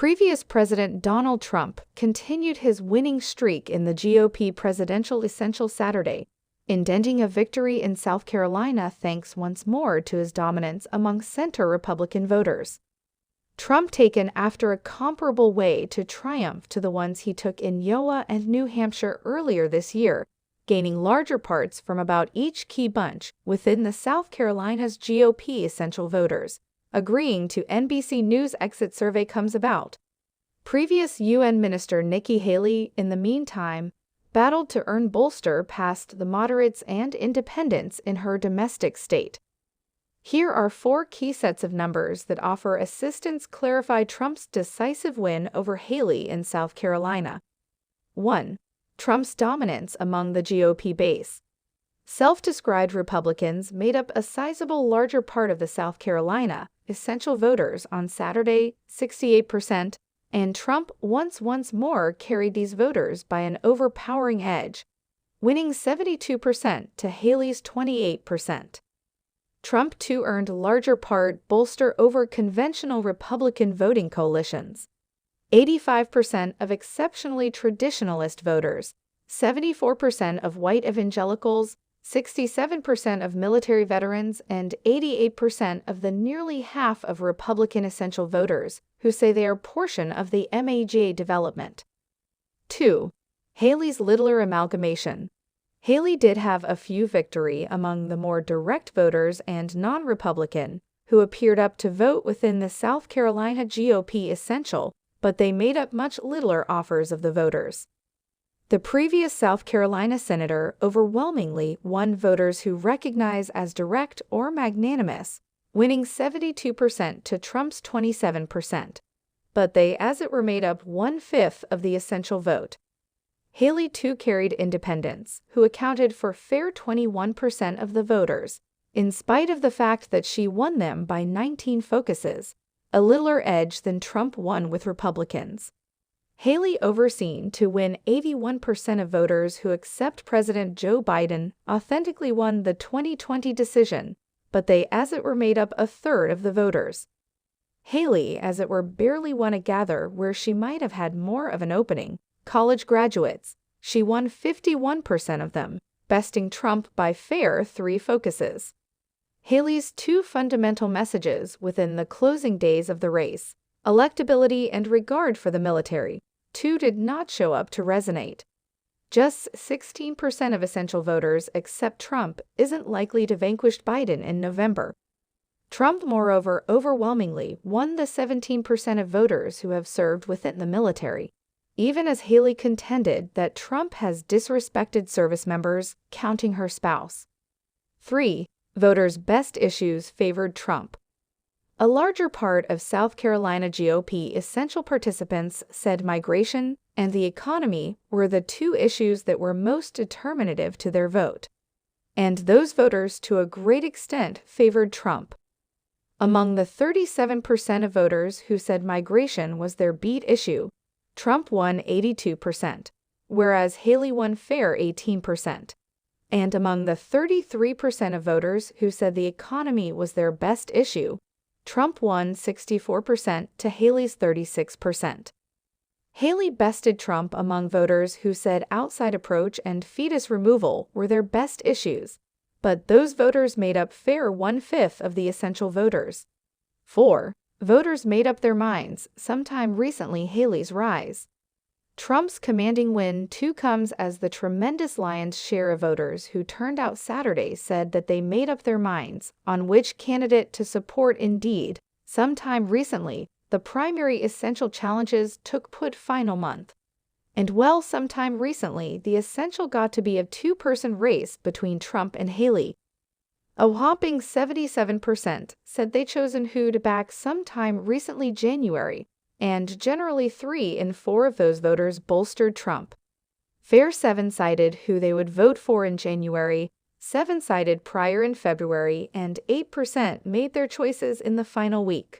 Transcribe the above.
Previous President Donald Trump continued his winning streak in the GOP presidential essential Saturday, indenting a victory in South Carolina thanks once more to his dominance among center Republican voters. Trump taken after a comparable way to triumph to the ones he took in Iowa and New Hampshire earlier this year, gaining larger parts from about each key bunch within the South Carolina's GOP essential voters, agreeing to NBC News exit survey comes about. Previous UN Minister Nikki Haley, in the meantime, battled to earn bolster past the moderates and independents in her domestic state. Here are 4 key sets of numbers that offer assistance clarify Trump's decisive win over Haley in South Carolina. 1. Trump's dominance among the GOP base. Self-described Republicans made up a sizable larger part of the South Carolina essential voters on Saturday, 68%, and Trump once more carried these voters by an overpowering edge, winning 72% to Haley's 28%. Trump too earned larger part bolster over conventional Republican voting coalitions. 85% of exceptionally traditionalist voters, 74% of white evangelicals, 67% of military veterans, and 88% of the nearly half of Republican essential voters who say they are portion of the MAGA development. 2. Haley's littler amalgamation. Haley did have a few victory among the more direct voters and non-Republican who appeared up to vote within the South Carolina GOP essential, but they made up much littler offers of the voters. The previous South Carolina senator overwhelmingly won voters who recognize as direct or magnanimous, winning 72% to Trump's 27%. But they as it were made up 1/5 of the essential vote. Haley too carried independents, who accounted for fair 21% of the voters, in spite of the fact that she won them by 19 focuses, a littler edge than Trump won with Republicans. Haley overseen to win 81% of voters who accept President Joe Biden authentically won the 2020 decision, but they as it were made up 1/3 of the voters. Haley as it were barely won a gather where she might have had more of an opening, college graduates. She won 51% of them, besting Trump by fair 3 focuses. Haley's 2 fundamental messages within the closing days of the race, electability and regard for the military, too did not show up to resonate. Just 16% of essential voters accept Trump isn't likely to vanquish Biden in November. Trump, moreover, overwhelmingly won the 17% of voters who have served within the military, even as Haley contended that Trump has disrespected service members, counting her spouse. 3. Voters' best issues favored Trump. A larger part of South Carolina GOP essential participants said migration and the economy were the 2 issues that were most determinative to their vote. And those voters to a great extent favored Trump. Among the 37% of voters who said migration was their beat issue, Trump won 82%, whereas Haley won fair 18%. And among the 33% of voters who said the economy was their best issue, Trump won 64% to Haley's 36%. Haley bested Trump among voters who said outside approach and fetus removal were their best issues, but those voters made up fair 1/5 of the essential voters. 4. Voters made up their minds sometime recently Haley's rise. Trump's commanding win too comes as the tremendous lion's share of voters who turned out Saturday said that they made up their minds on which candidate to support. Indeed, sometime recently, the primary essential challenges took put final month. And well, sometime recently, the essential got to be a 2-person race between Trump and Haley. A whopping 77% said they chosen who to back sometime recently January, and generally 3 in 4 of those voters bolstered Trump. Fair 7 cited who they would vote for in January, 7 cited prior in February, and 8% made their choices in the final week.